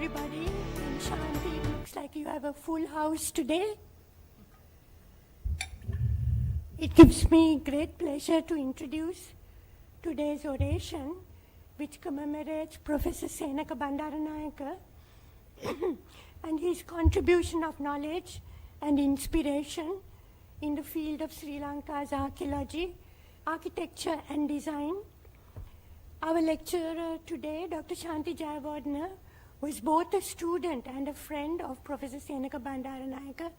everybody. And Shanti, it looks like you have a full house today. It gives me great pleasure to introduce today's oration, which commemorates Professor Senake Bandaranayake and his contribution of knowledge and inspiration in the field of Sri Lanka's archaeology, architecture and design. Our lecturer today, Dr. Shanti Jayewardene, was both a student and a friend of Professor Senake Bandaranayake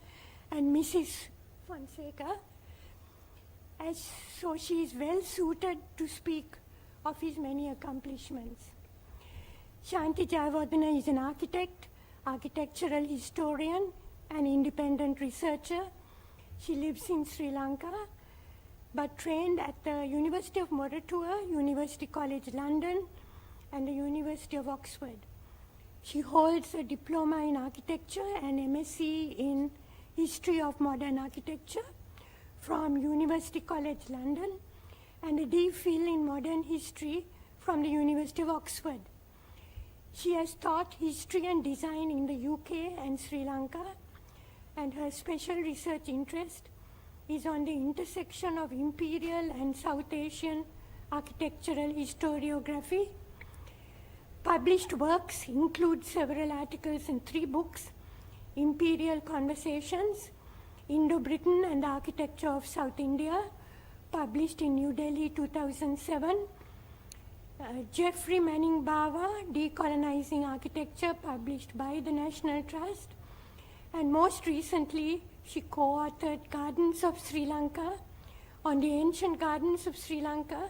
and Mrs. Fonseca. So she is well suited to speak of his many accomplishments. Shanti Jayewardene is an architect, architectural historian, and independent researcher. She lives in Sri Lanka, but trained at the University of Moratuwa, University College London, and the University of Oxford. She holds a diploma in architecture and MSc in history of modern architecture from University College London, and a DPhil in modern history from the University of Oxford. She has taught history and design in the UK and Sri Lanka, and her special research interest is on the intersection of Imperial and South Asian architectural historiography. Published works include several articles in 3 books: Imperial Conversations, Indo-Britain and the Architecture of South India, published in New Delhi 2007, Jeffrey Manning Bawa, Decolonizing Architecture, published by the National Trust, and most recently, she co-authored Gardens of Sri Lanka on the ancient gardens of Sri Lanka,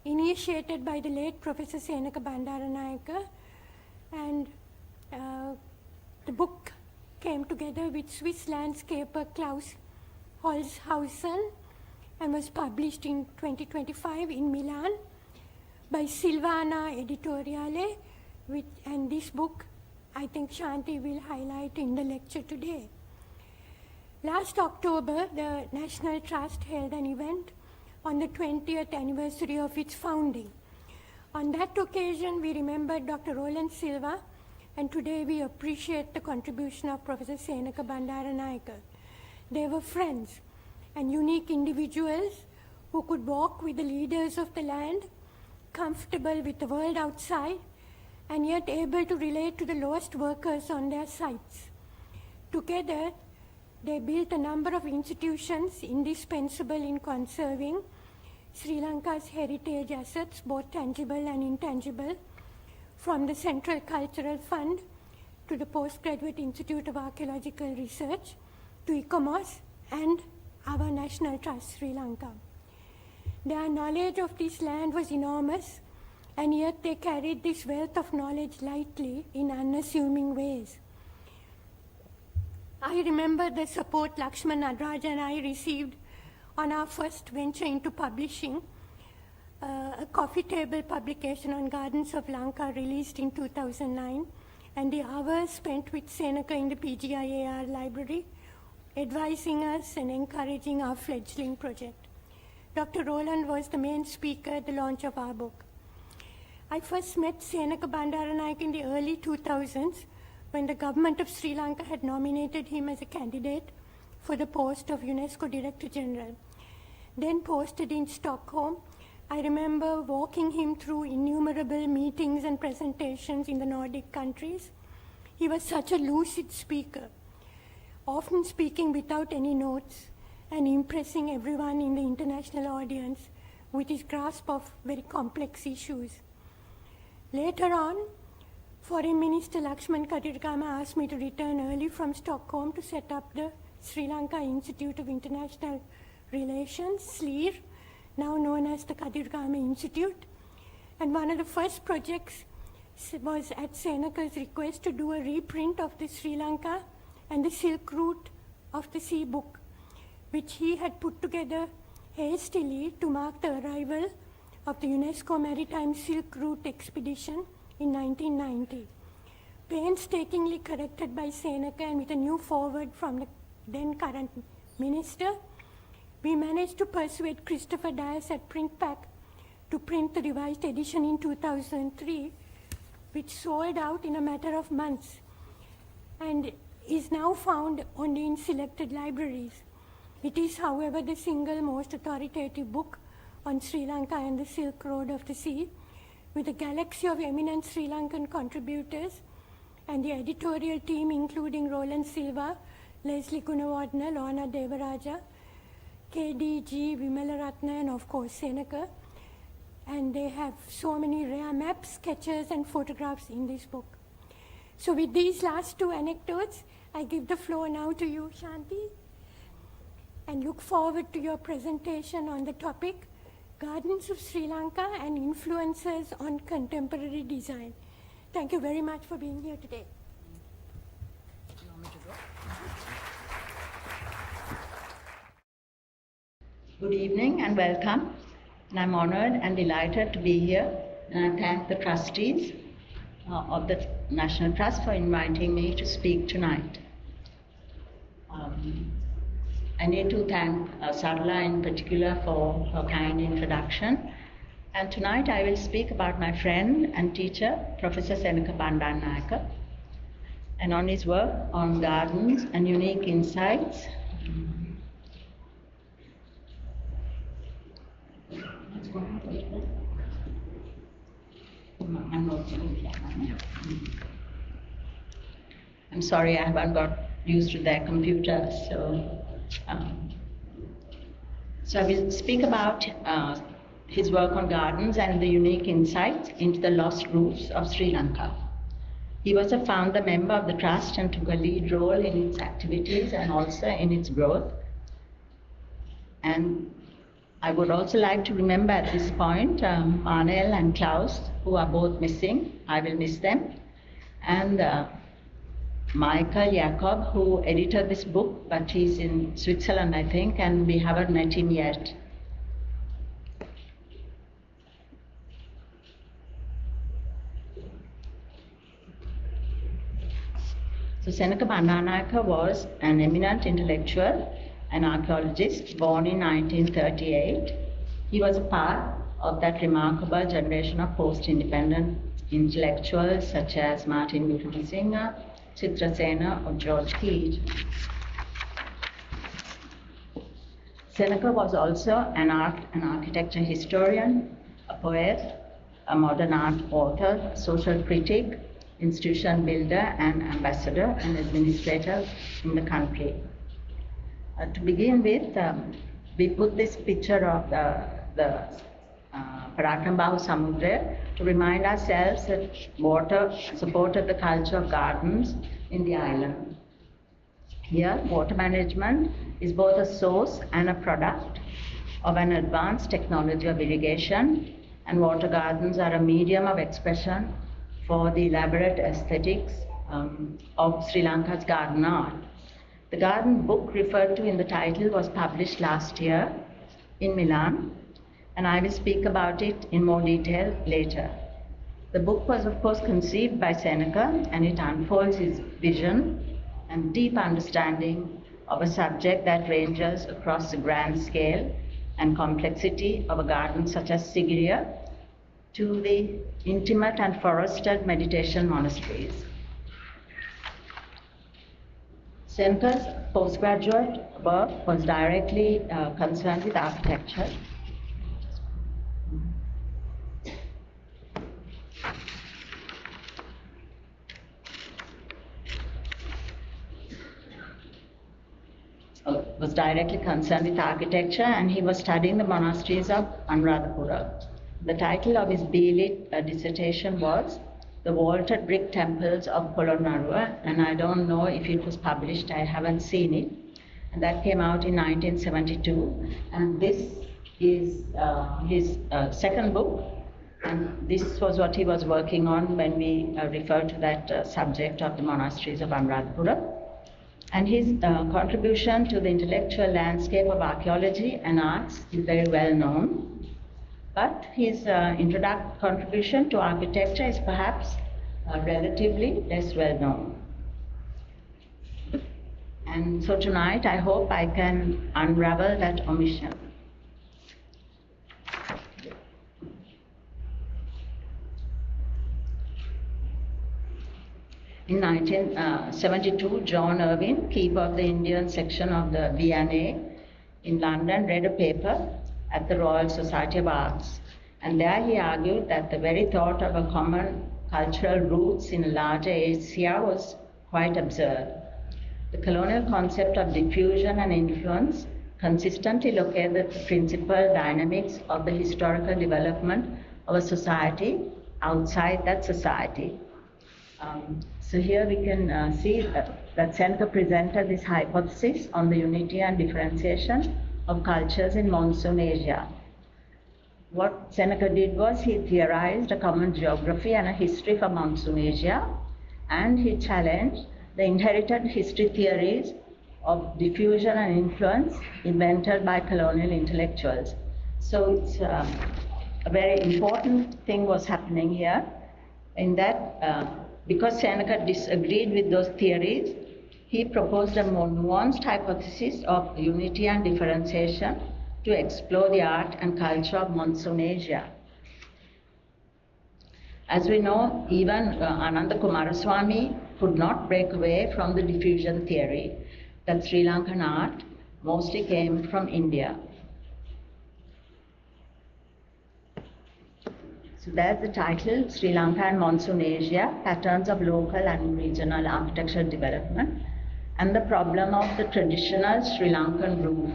initiated by the late Professor Senake Bandaranayake, and the book came together with Swiss landscaper Klaus Holzhausen and was published in 2025 in Milan by Silvana Editoriale, and this book I think Shanti will highlight in the lecture today. Last October, the National Trust held an event on the 20th anniversary of its founding. On that occasion, we remembered Dr. Roland Silva, and today we appreciate the contribution of Professor Senake Bandaranayake. They were friends and unique individuals who could walk with the leaders of the land, comfortable with the world outside, and yet able to relate to the lowest workers on their sites. Together, they built a number of institutions indispensable in conserving Sri Lanka's heritage assets, both tangible and intangible, from the Central Cultural Fund to the Postgraduate Institute of Archaeological Research to ICOMOS and our National Trust, Sri Lanka. Their knowledge of this land was enormous, and yet they carried this wealth of knowledge lightly in unassuming ways. I remember the support Lakshman Nadraj and I received on our first venture into publishing, a coffee table publication on Gardens of Lanka released in 2009, and the hours spent with Senake in the PGIAR library, advising us and encouraging our fledgling project. Dr. Roland was the main speaker at the launch of our book. I first met Senake Bandaranayake in the early 2000s when the government of Sri Lanka had nominated him as a candidate for the post of UNESCO Director General. Then posted in Stockholm, I remember walking him through innumerable meetings and presentations in the Nordic countries. He was such a lucid speaker, often speaking without any notes and impressing everyone in the international audience with his grasp of very complex issues. Later on, Foreign Minister Lakshman Kadirgama asked me to return early from Stockholm to set up the Sri Lanka Institute of International Relations, SLIR, now known as the Kadirgama Institute. And one of the first projects was at Senake's request to do a reprint of the Sri Lanka and the Silk Route of the Sea book, which he had put together hastily to mark the arrival of the UNESCO Maritime Silk Route expedition in 1990. Painstakingly corrected by Senake and with a new foreword from the then current minister, we managed to persuade Christopher Dias at Printpack to print the revised edition in 2003, which sold out in a matter of months and is now found only in selected libraries. It is, however, the single most authoritative book on Sri Lanka and the Silk Road of the Sea, with a galaxy of eminent Sri Lankan contributors and the editorial team including Roland Silva, Leslie Gunawardena, Lorna Devaraja, KDG, Vimalaratna, and of course Senake. And they have so many rare maps, sketches, and photographs in this book. So with these last two anecdotes, I give the floor now to you, Shanti, and look forward to your presentation on the topic, Gardens of Sri Lanka and Influences on Contemporary Design. Thank you very much for being here today. You want me to go? Good evening and welcome. And I'm honored and delighted to be here. And I thank the trustees of the National Trust for inviting me to speak tonight. I need to thank Sarla in particular for her kind introduction. And tonight I will speak about my friend and teacher, Professor Senake Bandaranayake, and on his work on gardens and unique insights. I'm sorry, I haven't got used to their computers, so I will speak about his work on gardens and the unique insights into the lost roots of Sri Lanka. He was a founder member of the Trust and took a lead role in its activities and also in its growth. And I would also like to remember at this point Manel and Klaus, who are both missing. I will miss them. And Michael Jacob, who edited this book, but he's in Switzerland, I think, and we haven't met him yet. So Senake Bandaranayake was an eminent intellectual and archaeologist born in 1938. He was a part of that remarkable generation of post-independent intellectuals such as Martin Wickramasinghe, Chitrasena, or George Heath. Senake was also an art and architecture historian, a poet, a modern art author, social critic, institution builder, and ambassador and administrator in the country. To begin with, we put this picture of the Parakrambahu Samudra to remind ourselves that water supported the culture of gardens in the island. Here, water management is both a source and a product of an advanced technology of irrigation, and water gardens are a medium of expression for the elaborate aesthetics of Sri Lanka's garden art. The garden book referred to in the title was published last year in Milan, and I will speak about it in more detail later. The book was, of course, conceived by Senake, and it unfolds his vision and deep understanding of a subject that ranges across the grand scale and complexity of a garden such as Sigiriya to the intimate and forested meditation monasteries. Senake's postgraduate work was directly concerned with architecture. And he was studying the monasteries of Anuradhapura. The title of his B.Lit dissertation was The Vaulted Brick Temples of Polonnaruwa, and I don't know if it was published, I haven't seen it. And that came out in 1972, and this is his second book, and this was what he was working on when we referred to that subject of the monasteries of Anuradhapura. And his contribution to the intellectual landscape of archaeology and arts is very well known. But his contribution to architecture is perhaps relatively less well known. And so tonight I hope I can unravel that omission. In 1972, John Irwin, keeper of the Indian section of the V&A in London, read a paper at the Royal Society of Arts. And there he argued that the very thought of a common cultural roots in a larger Asia was quite absurd. The colonial concept of diffusion and influence consistently located the principal dynamics of the historical development of a society outside that society. So here we can see that Senake presented this hypothesis on the unity and differentiation of cultures in Monsoon Asia. What Senake did was he theorized a common geography and a history for Monsoon Asia, and he challenged the inherited history theories of diffusion and influence invented by colonial intellectuals. So it's a very important thing was happening here in that because Senake disagreed with those theories, he proposed a more nuanced hypothesis of unity and differentiation to explore the art and culture of Monsoon Asia. As we know, even Ananda Kumaraswamy could not break away from the diffusion theory that Sri Lankan art mostly came from India. So there's the title, Sri Lanka and Monsoon Asia, Patterns of Local and Regional Architectural Development, and the problem of the traditional Sri Lankan roof.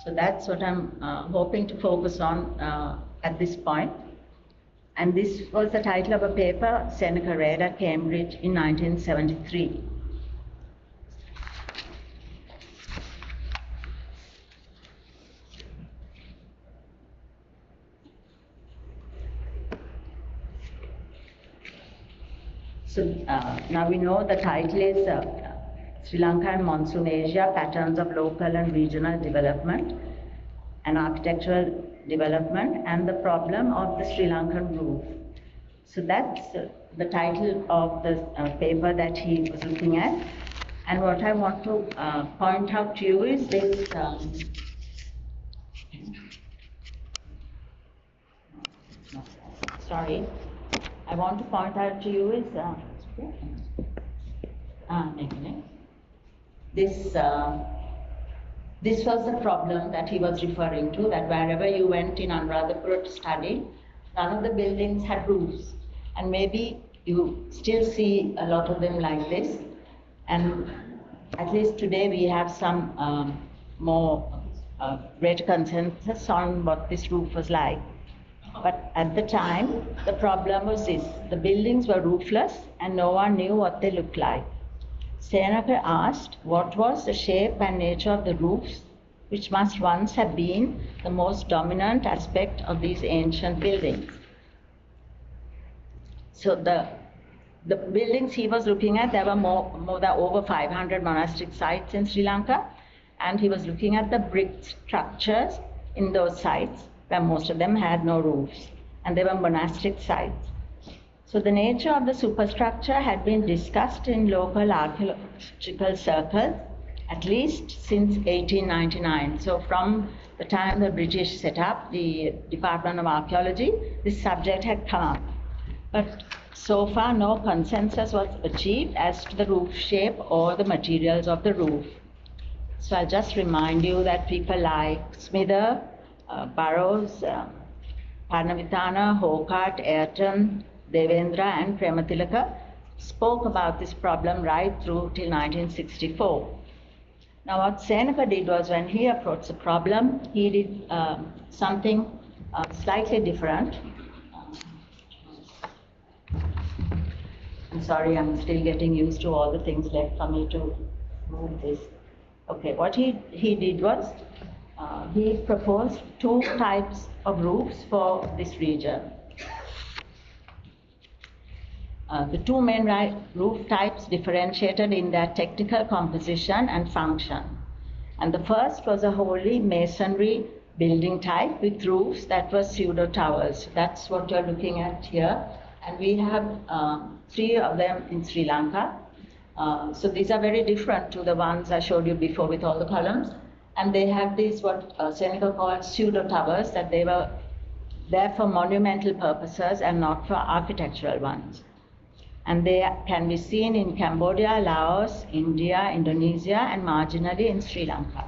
So that's what I'm hoping to focus on at this point. And this was the title of a paper Senake read at Cambridge in 1973. So now we know the title is Sri Lanka and Monsoon Asia, Patterns of Local and Regional Development and Architectural Development, and the Problem of the Sri Lankan Roof. So that's the title of the paper that he was looking at. And what I want to point out to you is this, I want to point out to you is this was the problem that he was referring to, that wherever you went in Anuradhapura to study, none of the buildings had roofs. And maybe you still see a lot of them like this. And at least today we have some more greater consensus on what this roof was like. But at the time, the problem was this: the buildings were roofless and no one knew what they looked like. Senake asked what was the shape and nature of the roofs, which must once have been the most dominant aspect of these ancient buildings. So the buildings he was looking at, there were more than over 500 monastic sites in Sri Lanka, and he was looking at the brick structures in those sites, where most of them had no roofs, and they were monastic sites. So the nature of the superstructure had been discussed in local archaeological circles at least since 1899. So from the time the British set up the Department of Archaeology, this subject had come up. But so far no consensus was achieved as to the roof shape or the materials of the roof. So I'll just remind you that people like Smither, Burroughs, Parnavitana, Hokart, Ayrton, Devendra and Prematilaka spoke about this problem right through till 1964. Now what Senake did was, when he approached the problem, he did something slightly different. I'm sorry, I'm still getting used to all the things left for me to move this. Okay, what he did was, he proposed two types of roofs for this region. The two main roof types differentiated in their technical composition and function. And the first was a wholly masonry building type with roofs that were pseudo towers. That's what you're looking at here. And we have 3 of them in Sri Lanka. So these are very different to the ones I showed you before with all the columns. And they have these, what Senake called pseudo towers, that they were there for monumental purposes and not for architectural ones. and they can be seen in Cambodia, Laos, India, Indonesia, and marginally in Sri Lanka.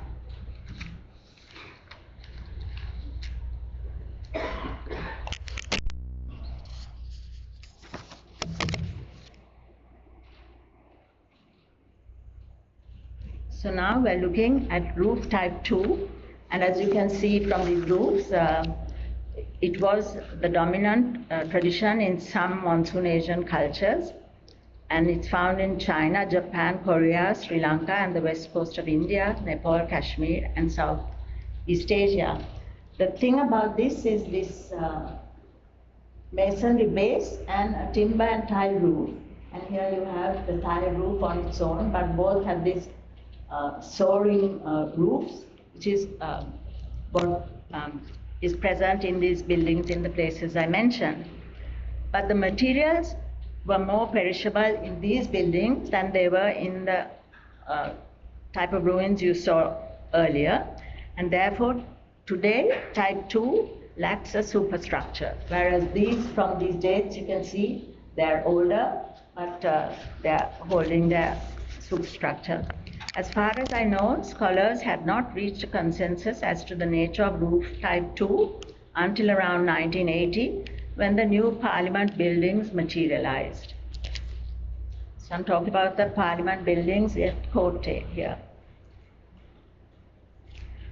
So now we're looking at roof type 2, and as you can see from these roofs, it was the dominant tradition in some monsoon Asian cultures, and it's found in China, Japan, Korea, Sri Lanka, and the west coast of India, Nepal, Kashmir, and Southeast Asia. The thing about this is this masonry base and a timber and tile roof. And here you have the tile roof on its own, but both have this soaring roofs, which is is present in these buildings in the places I mentioned. But the materials were more perishable in these buildings than they were in the type of ruins you saw earlier, and therefore today type 2 lacks a superstructure, whereas these, from these dates, you can see they're older, but they're holding their superstructure. As far as I know, scholars had not reached a consensus as to the nature of roof type 2 until around 1980, when the new parliament buildings materialized. So I'm talking about the parliament buildings at Kotte here.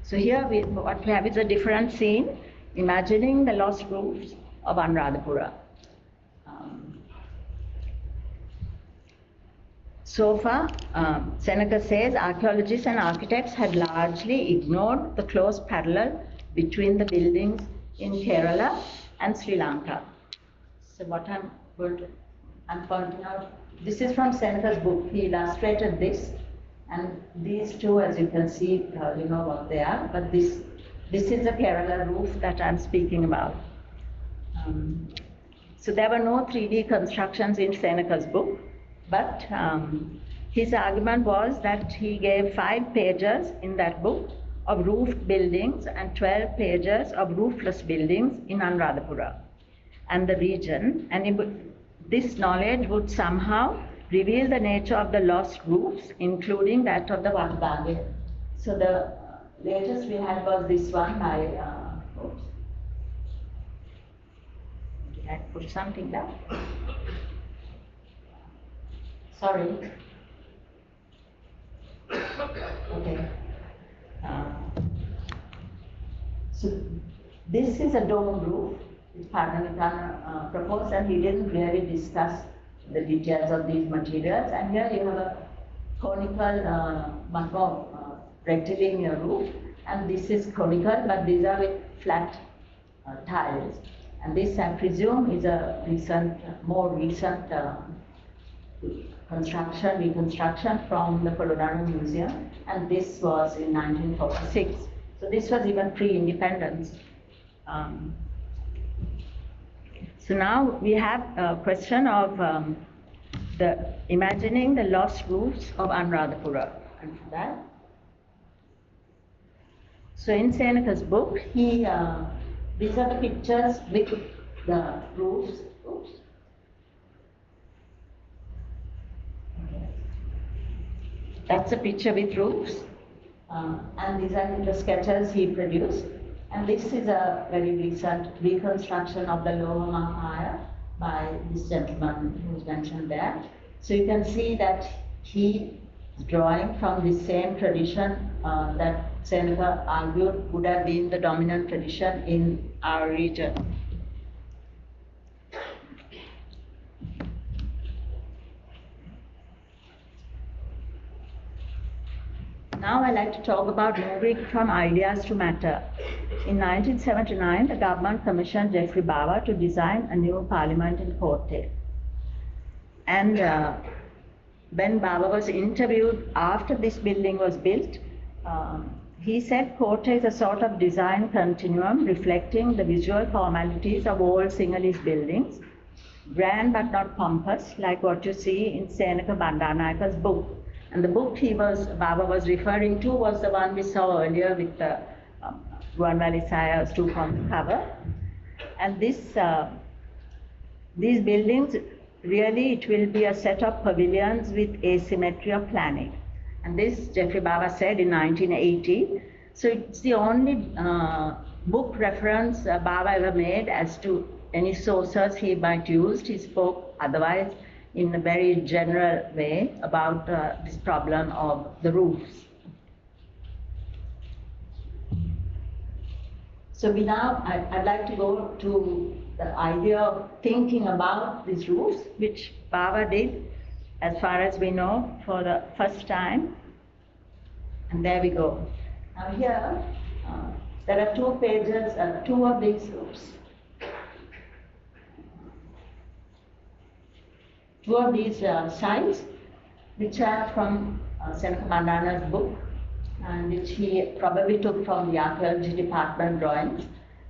So here what we have is a different scene, imagining the lost roofs of Anuradhapura. So far, Senake says archaeologists and architects had largely ignored the close parallel between the buildings in Kerala and Sri Lanka. So what I'm pointing out, this is from Senake's book. He illustrated this, and these two, as you can see, you know what they are, but this is the Kerala roof that I'm speaking about. So there were no 3D constructions in Senake's book, but his argument was that he gave 5 pages in that book of roofed buildings and 12 pages of roofless buildings in Anuradhapura and the region, and this knowledge would somehow reveal the nature of the lost roofs, including that of the Vatubage. So the latest we had was this one by, oops. Did I put something down? Sorry. Okay. So this is a dome roof, which Padmanabhan proposed, and he didn't really discuss the details of these materials. And here you have a conical, much more rectilinear roof, and this is conical, but these are with flat tiles. And this, I presume, is a more recent reconstruction from the Colorado Museum, and this was in 1946. So this was even pre-independence. So now we have a question of imagining the lost roofs of Anuradhapura. And for that, so in Senake's book, these are the pictures with the roofs. Oops. That's a picture with roofs, and these are the sketches he produced. And this is a very recent reconstruction of the Lower Mahaya by this gentleman who's mentioned there. So you can see that he is drawing from the same tradition that Senake argued would have been the dominant tradition in our region. Now I'd like to talk about moving from ideas to matter. In 1979, the government commissioned Jeffrey Bawa to design a new parliament in Kotte. And when Bawa was interviewed after this building was built, he said Kotte is a sort of design continuum reflecting the visual formalities of old Sinhalese buildings, grand but not pompous, like what you see in Senake Bandaranayake's book. And the book Bawa was referring to was the one we saw earlier with the Ruan Valley Saya's stoop on the cover. And these buildings really it will be a set of pavilions with asymmetry of planning. And this Jeffrey Baba said in 1980. So it's the only book reference Baba ever made as to any sources he might use. He spoke otherwise in a very general way about this problem of the roofs. So I'd like to go to the idea of thinking about these roofs, which Baba did, as far as we know, for the first time. And there we go. Now here, there are 2 pages, 2 of these roofs. 2 of these sites, which are from Senake Bandaranayake book, and which he probably took from the Archeology department drawings.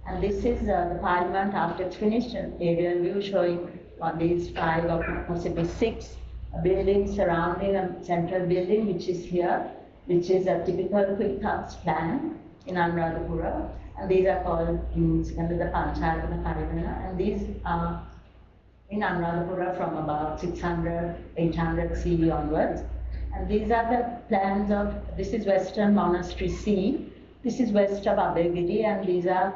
And this is the parliament after it's finished, an aerial view showing on these 5 or possibly 6 buildings surrounding a central building, which is here, which is a typical quick house plan in Anuradhapura. And these are called in Sikandar the Panchayat and the Parigana. And these are in Anuradhapura from about 600, 800 CE onwards. And these are the plans of, this is Western Monastery C, this is west of Abhayagiri, and these are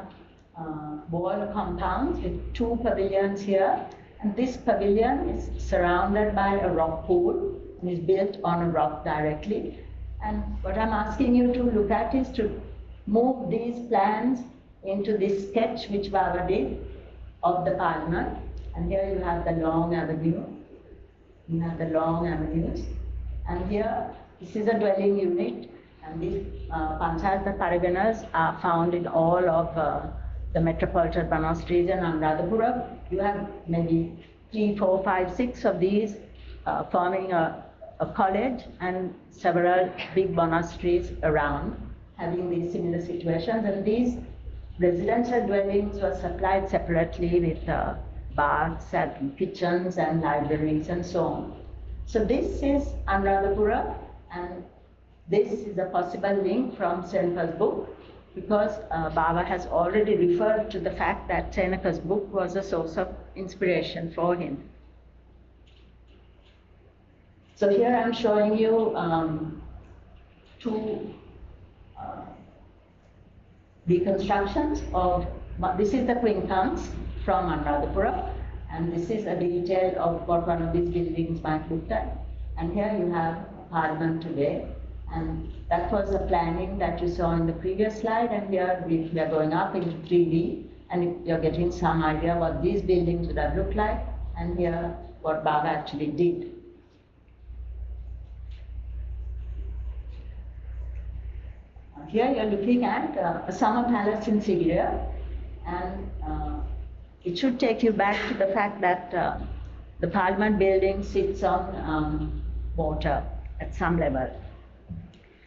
wall compounds with 2 pavilions here. And this pavilion is surrounded by a rock pool and is built on a rock directly. And what I'm asking you to look at is to move these plans into this sketch which Baba did of the parliament. And here you have the long avenue, you have the long avenues. And here, this is a dwelling unit, and these Panchayat Paraganas are found in all of the metropolitan monasteries in Anuradhapura. You have maybe 3, 4, 5, 6 of these forming a college, and several big monasteries around having these similar situations. And these residential dwellings were supplied separately with baths and kitchens and libraries and so on. So this is Anuradhapura, and this is a possible link from Seneka's book, because Baba has already referred to the fact that Seneka's book was a source of inspiration for him. So here I'm showing you 2 reconstructions of, this is the quincunx from Anuradhapura, and this is a detail of what one of these buildings might look like. And here you have Parliament today, and that was the planning that you saw in the previous slide, and here we are going up in 3D, and you're getting some idea what these buildings would have looked like, and here what Baba actually did. Here you're looking at a summer palace in Siberia, and it should take you back to the fact that the Parliament building sits on water at some level.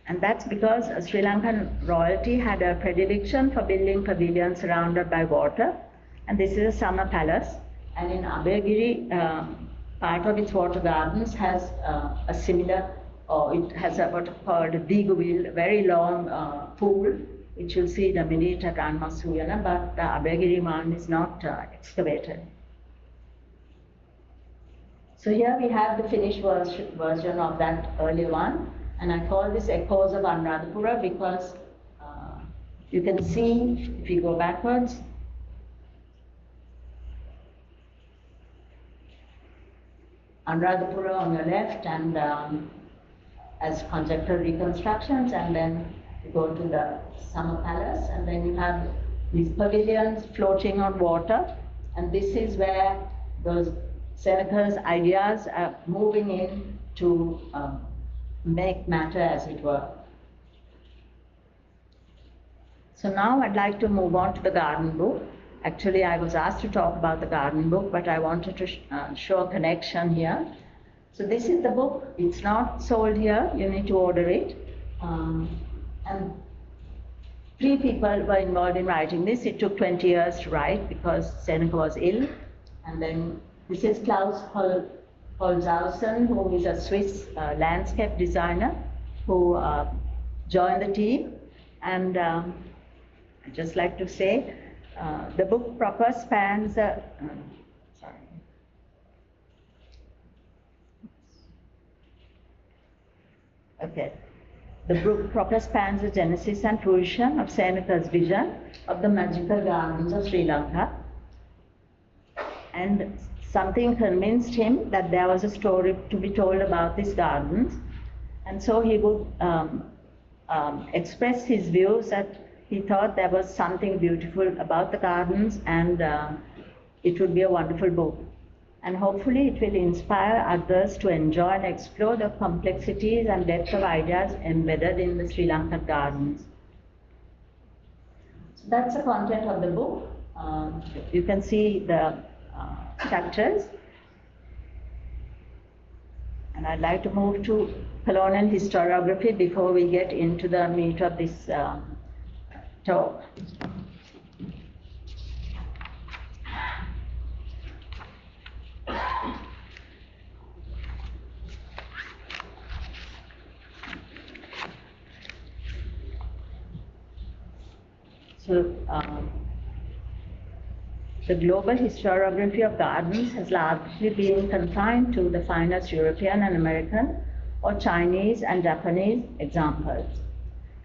And that's because Sri Lankan royalty had a predilection for building pavilions surrounded by water. And this is a summer palace. And in Abhayagiri, part of its water gardens has a similar, or it has a what called a Diguvil, very long pool, which you'll see in a minute at Anmasuyana, but the Abhayagiri one is not excavated. So here we have the finished version of that earlier one, and I call this Echoes of Anuradhapura because you can see, if you go backwards, Anuradhapura on your left, and as conjectural reconstructions, and then you go to the summer palace, and then you have these pavilions floating on water, and this is where those Seneka's ideas are moving in to make matter, as it were. So now I'd like to move on to the garden book. Actually, I was asked to talk about the garden book, but I wanted to show a connection here. So this is the book. It's not sold here. You need to order it. And 3 people were involved in writing this. It took 20 years to write because Seneka was ill. And then this is Klaus Holzhausen, who is a Swiss landscape designer who joined the team. And I'd just like to say, the book proper spans, Okay. The book proper spans the genesis and fruition of Senaka's vision of the magical gardens of Sri Lanka. And something convinced him that there was a story to be told about these gardens. And so he would express his views that he thought there was something beautiful about the gardens, and it would be a wonderful book. And hopefully it will inspire others to enjoy and explore the complexities and depth of ideas embedded in the Sri Lankan gardens. So that's the content of the book. You can see the chapters. And I'd like to move to colonial historiography before we get into the meat of this talk. So, the global historiography of gardens has largely been confined to the finest European and American or Chinese and Japanese examples.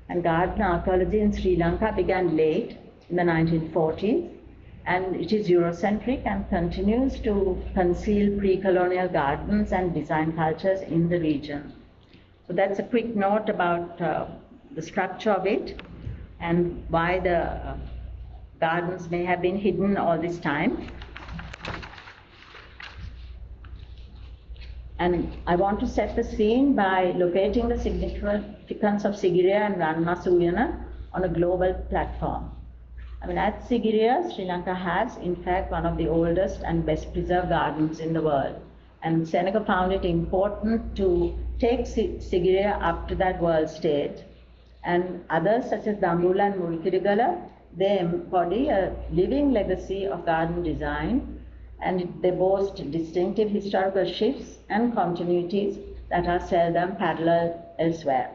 And garden archaeology in Sri Lanka began late in the 1940s, and it is Eurocentric and continues to conceal pre-colonial gardens and design cultures in the region. So that's a quick note about the structure of it and why the gardens may have been hidden all this time. And I want to set the scene by locating the significance of Sigiriya and Ranmasuyana on a global platform. I mean, at Sigiriya, Sri Lanka has, in fact, one of the oldest and best preserved gardens in the world. And Senaka found it important to take Sigiriya up to that world stage. And others, such as Dambula and Murikirigala, they embody a living legacy of garden design, and they boast distinctive historical shifts and continuities that are seldom paralleled elsewhere.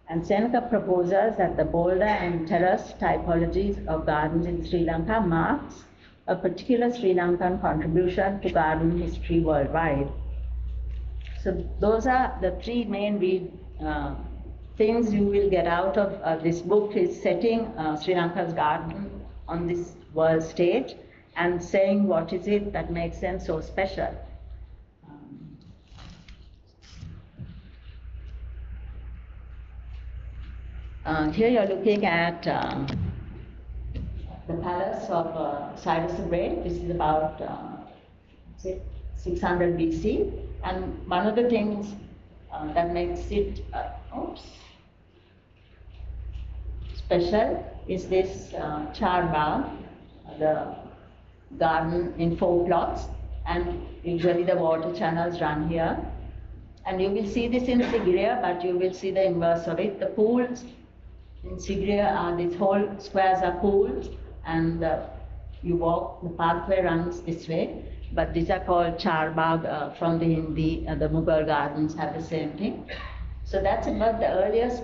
And Senaka proposes that the boulder and terrace typologies of gardens in Sri Lanka marks a particular Sri Lankan contribution to garden history worldwide. So those are the three main things you will get out of this book, is setting Sri Lanka's garden on this world stage and saying what is it that makes them so special. Here you're looking at the palace of Cyrus the Great. This is about 600 BC, and one of the things that makes it special is this charbagh, the garden in 4 plots, and usually the water channels run here. And you will see this in Sigiriya, but you will see the inverse of it. The pools in Sigiriya are, these whole squares are pools, and you walk, the pathway runs this way, but these are called charbagh from the Hindi. The Mughal gardens have the same thing. So that's about the earliest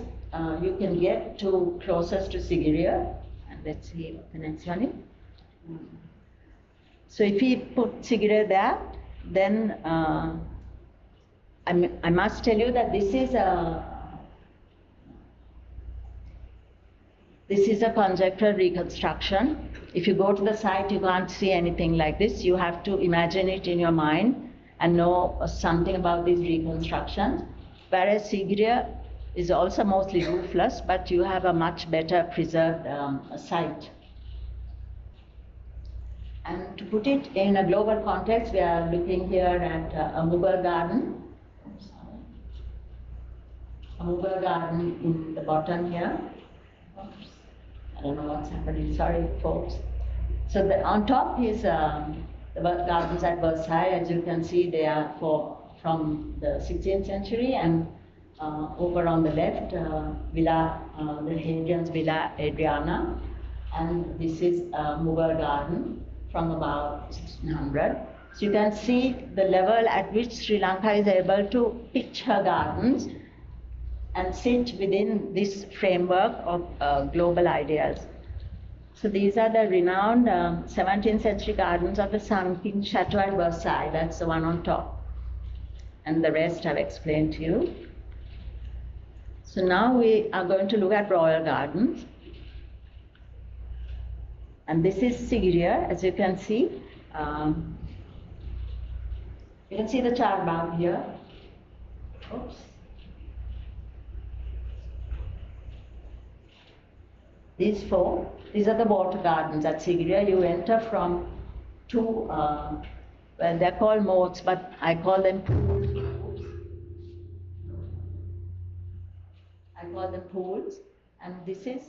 you can get to closest to Sigiriya. And let's see what the next one is. So if we put Sigiriya there, then I must tell you that this is a conjectural reconstruction. If you go to the site, you can't see anything like this. You have to imagine it in your mind and know something about these reconstructions. Whereas Sigiriya is also mostly roofless, but you have a much better preserved site. And to put it in a global context, we are looking here at a Mughal garden. A Mughal garden in the bottom here. Oops. I don't know what's happening, sorry folks. So on top is the gardens at Versailles. As you can see, they are from the 16th century, and over on the left, the Hadrian's Villa Adriana, and this is a Mughal garden from about 1600. So you can see the level at which Sri Lanka is able to pitch her gardens and sit within this framework of global ideas. So these are the renowned 17th century gardens of the Sun-King Chateau at Versailles. That's the one on top. And the rest I've explained to you. So now we are going to look at Royal Gardens. And this is Sigiriya, as you can see. You can see the charbagh here. Oops. These are the water gardens at Sigiriya. You enter from two, well, they're called moats, but I call them pools. I call them pools. And this is,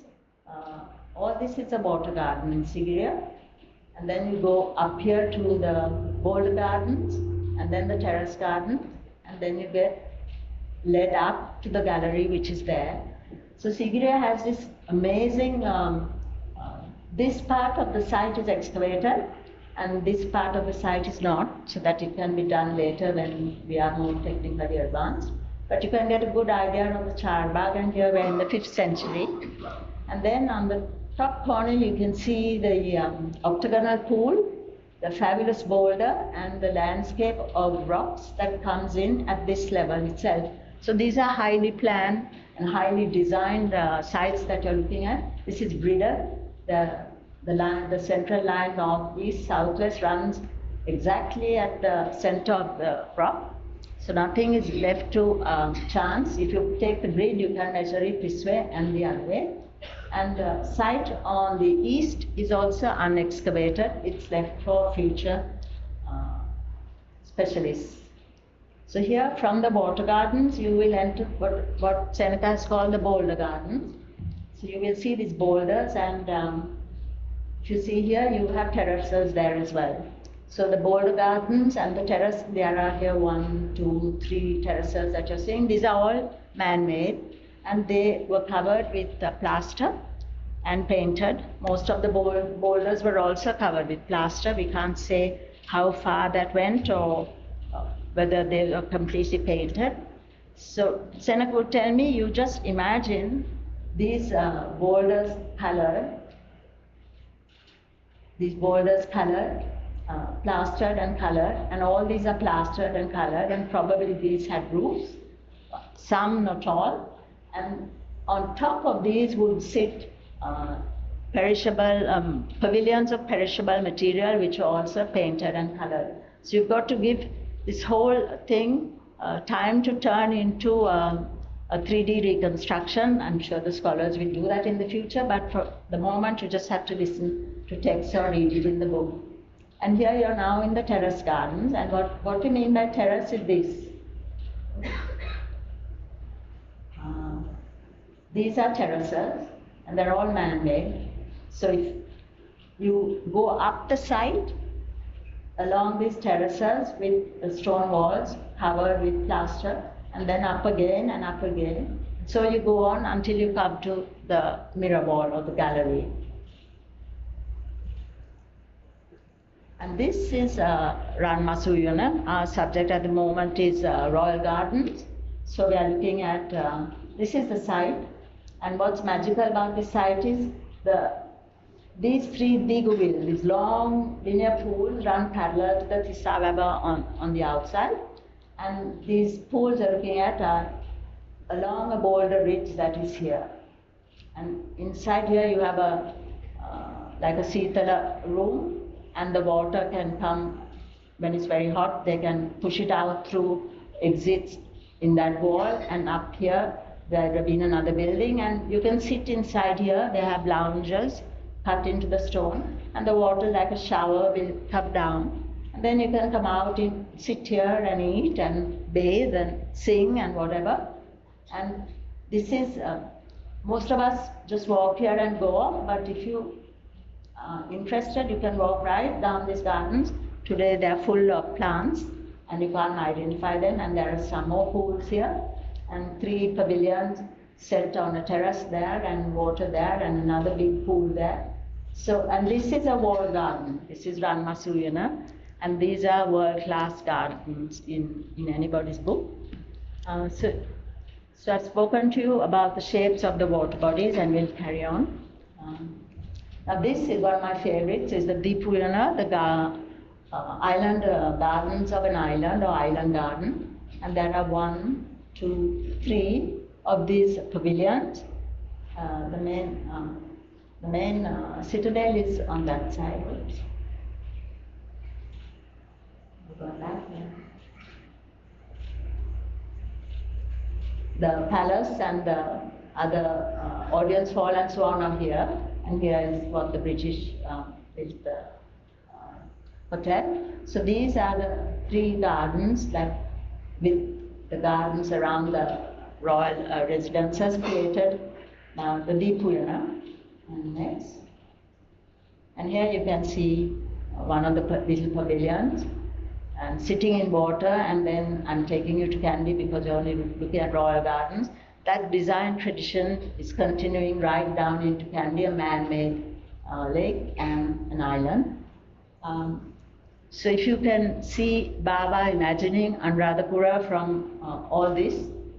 all this is a water garden in Sigiriya. And then you go up here to the boulder gardens, and then the terrace garden, and then you get led up to the gallery which is there. So Sigiriya has this amazing, this part of the site is excavated, and this part of the site is not, so that it can be done later when we are more technically advanced. But you can get a good idea of the charbagh, and here we're in the 5th century. And then on the top corner you can see the octagonal pool, the fabulous boulder, and the landscape of rocks that comes in at this level itself. So these are highly planned and highly designed sites that you're looking at. This is Brida, the central line northeast, southwest runs exactly at the center of the rock. So nothing is left to chance. If you take the grid, you can measure it this way and the other way. And the site on the east is also unexcavated. It's left for future specialists. So here from the water gardens, you will enter what Senake has called the boulder gardens. So you will see these boulders, and if you see here, you have terraces there as well. So the boulder gardens and the terrace, there are here 1, 2, 3 terraces that you're seeing. These are all man-made, and they were covered with plaster and painted. Most of the boulders were also covered with plaster. We can't say how far that went or whether they were completely painted. So Senake would tell me, you just imagine these boulders colored, plastered and colored, and all these are plastered and colored, and probably these had roofs, some not all, and on top of these would sit perishable pavilions of perishable material, which are also painted and colored. So you've got to give this whole thing time to turn into a 3D reconstruction. I'm sure the scholars will do that in the future, but for the moment you just have to listen to text or read it in the book. And here you're now in the terrace gardens, and what we mean by terrace is this. These are terraces, and they're all man-made. So if you go up the site, along these terraces with the stone walls covered with plaster, and then up again and up again. So you go on until you come to the mirror wall or the gallery. And this is Ranmasuyana. Our subject at the moment is Royal Gardens. So we are looking at, this is the site, and what's magical about this site is these 3 diguville, these long linear pools, run parallel to the Tisavaba on the outside. And these pools are looking at along a boulder ridge that is here. And inside here you have like a Sitala room, and the water can come, when it's very hot, they can push it out through exits in that wall, and up here there have been another building, and you can sit inside here. They have lounges cut into the stone, and the water, like a shower, will come down. And then you can come out and sit here and eat and bathe and sing and whatever. And this is, most of us just walk here and go off, but if you are interested, you can walk right down these gardens. Today they are full of plants, and you can't identify them, and there are some more pools here, and 3 pavilions set on a terrace there, and water there, and another big pool there. So, and this is a wall garden. This is Ranmasuyana, and these are world-class gardens in anybody's book. So I've spoken to you about the shapes of the water bodies, and we'll carry on. Now this is one of my favorites, is the Dipuyana, the island gardens of an island or island garden. And there are 1, 2, 3 of these pavilions. The main citadel is on that side. Oops. We'll go back there. The palace and the other audience hall and so on are here, and here is what the British built the hotel. So these are the 3 gardens that, with the gardens around the royal residences, created the Deepuyana. And next. And here you can see one of the little pavilions, and sitting in water, and then I'm taking you to Kandy because you're only looking at royal gardens. That design tradition is continuing right down into Kandy, a man-made lake and an island. So if you can see Baba imagining Anuradhapura from all this,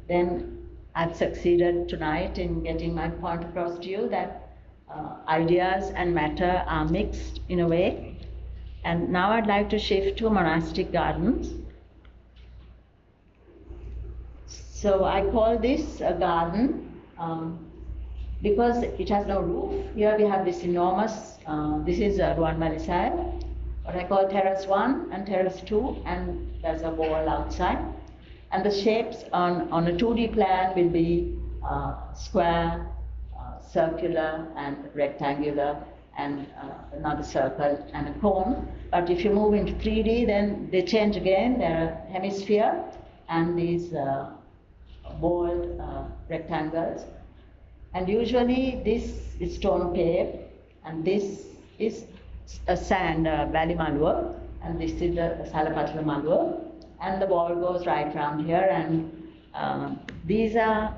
then I've succeeded tonight in getting my point across to you that ideas and matter are mixed in a way. And now I'd like to shift to monastic gardens. So I call this a garden because it has no roof. Here we have this enormous, this is Ruan Malisai, what I call terrace 1 and terrace 2, and there's a wall outside. And the shapes on a 2D plan will be square, circular, and rectangular, and another circle and a cone. But if you move into 3D, then they change again. There are hemisphere and these walled rectangles. And usually this is stone paved, and this is a sand valley malwa, and this is the Salapatla malwa. And the wall goes right around here, and these are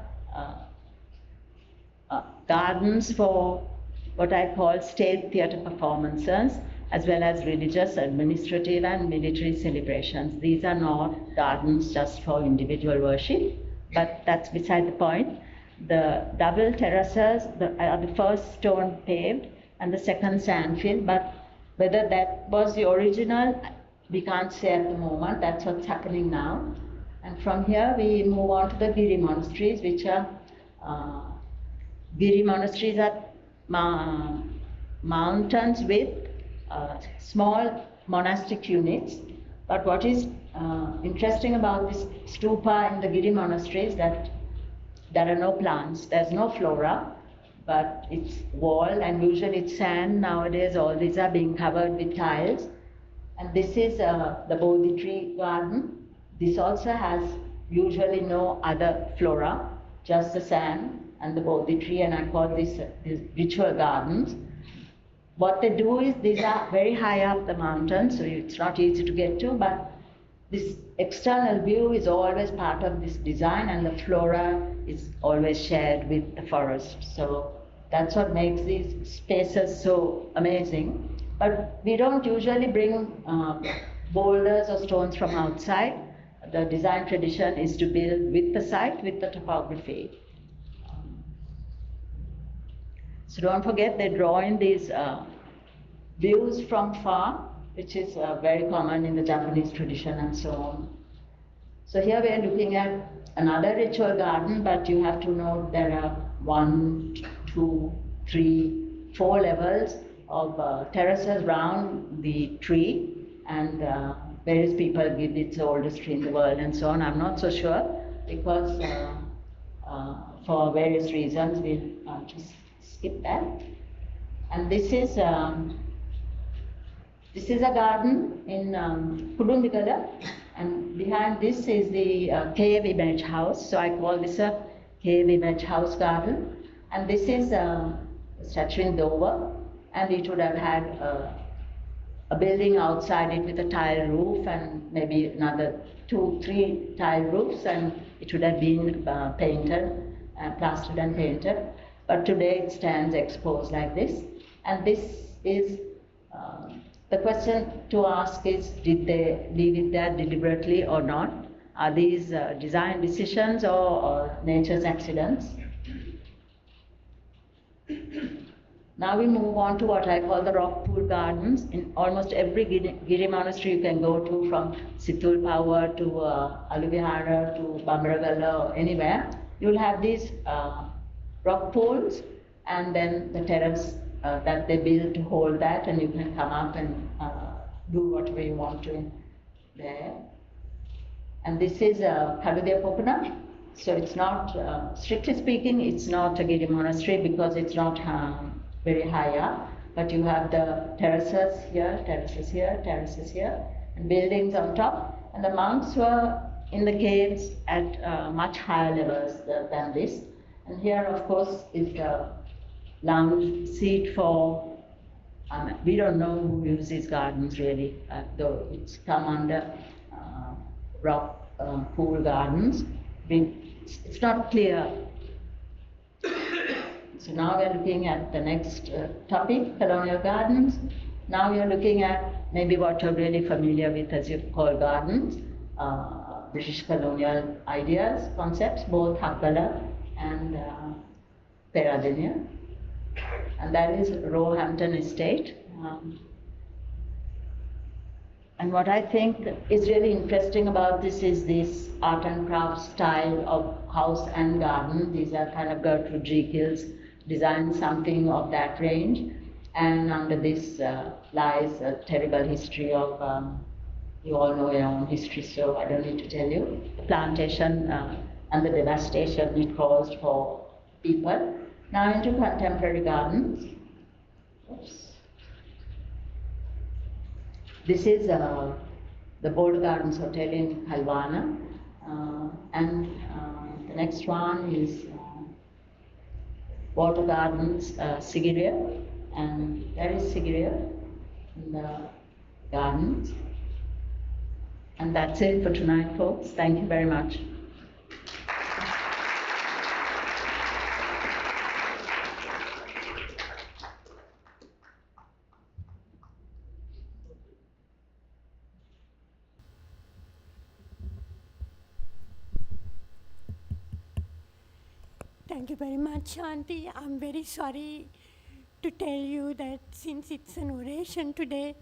gardens for what I call state theatre performances, as well as religious, administrative, and military celebrations. These are not gardens just for individual worship, but that's beside the point. The double terraces are the first stone paved and the second sand filled, but whether that was the original, we can't say at the moment. That's what's happening now. And from here we move on to the Giri monasteries, which are Giri monasteries are mountains with small monastic units. But what is interesting about this stupa in the Giri monastery is that there are no plants, there's no flora, but it's wall, and usually it's sand. Nowadays all these are being covered with tiles. And this is the Bodhi tree garden. This also has usually no other flora, just the sand and the Bodhi tree, and I call these ritual gardens. What they do is these are very high up the mountain, so it's not easy to get to, but this external view is always part of this design, and the flora is always shared with the forest. So that's what makes these spaces so amazing. But we don't usually bring boulders or stones from outside. The design tradition is to build with the site, with the topography. So don't forget, they draw in these views from far, which is very common in the Japanese tradition and so on. So here we are looking at another ritual garden, but you have to know there are 1, 2, 3, 4 levels of terraces around the tree, and various people give it the oldest tree in the world and so on. I'm not so sure, because for various reasons we'll just skip that. And this is a garden in Kudundikala, and behind this is the cave image house. So I call this a cave image house garden. And this is a statue in Dover, and it would have had a building outside it with a tile roof and maybe another 2, 3 tile roofs, and it would have been painted, plastered and painted. But today it stands exposed like this. And this is, the question to ask is, did they leave it there deliberately or not? Are these design decisions or nature's accidents? Now we move on to what I call the rock pool gardens. In almost every Giri monastery you can go to, from Situl Power to Aluvihara to Bambaragala or anywhere, you'll have these rock pools and then the terrace that they build to hold that, and you can come up and do whatever you want to there. And this is Kagudia Popuna. So it's not, strictly speaking, it's not a Giri monastery because it's not very high up. But you have the terraces here, terraces here, terraces here, and buildings on top. And the monks were in the caves at much higher levels than this. And here, of course, is the lounge seat for, we don't know who uses gardens really, though it's come under rock pool gardens. It's not clear. So now we're looking at the next topic, colonial gardens. Now we're looking at maybe what you're really familiar with as you call gardens, British colonial ideas, concepts, both Hakkala and Peradeniya. And that is Roehampton Estate. And what I think is really interesting about this is this art and craft style of house and garden. These are kind of Gertrude Jekyll's designed something of that range. And under this lies a terrible history of, you all know your own history, so I don't need to tell you, the plantation and the devastation it caused for people. Now into contemporary gardens. Oops. This is the Border Gardens Hotel in Kalwana, and the next one is Water Gardens Sigiriya, and there is Sigiriya in the gardens. And that's it for tonight, folks. Thank you very much. Thank you very much, Shanti. I'm very sorry to tell you that since it's an oration today,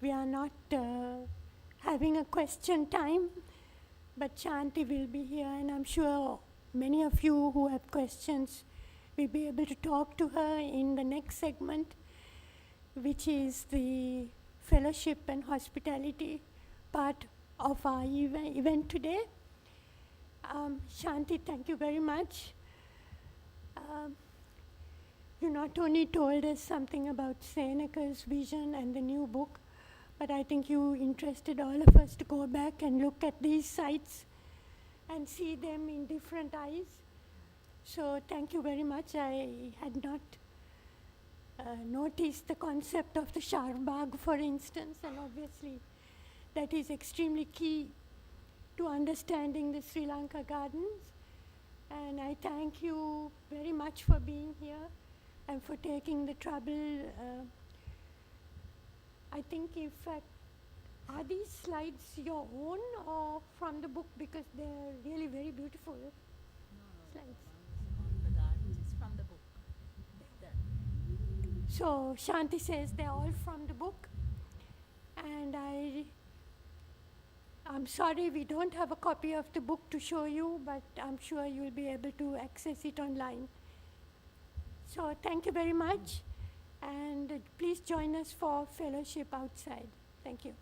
we are not having a question time, but Shanti will be here, and I'm sure many of you who have questions will be able to talk to her in the next segment, which is the fellowship and hospitality part of our event today. Shanti, thank you very much. You not only told us something about Seneca's vision and the new book, but I think you interested all of us to go back and look at these sites and see them in different eyes. So thank you very much. I had not noticed the concept of the Charbagh, for instance, and obviously that is extremely key to understanding the Sri Lanka gardens. And I thank you very much for being here and for taking the trouble. I think, in fact, are these slides your own or from the book? Because they're really very beautiful slides. On the gardens is from the book. So Shanti says they're all from the book. And I'm sorry we don't have a copy of the book to show you, but I'm sure you'll be able to access it online. So thank you very much, and please join us for fellowship outside. Thank you.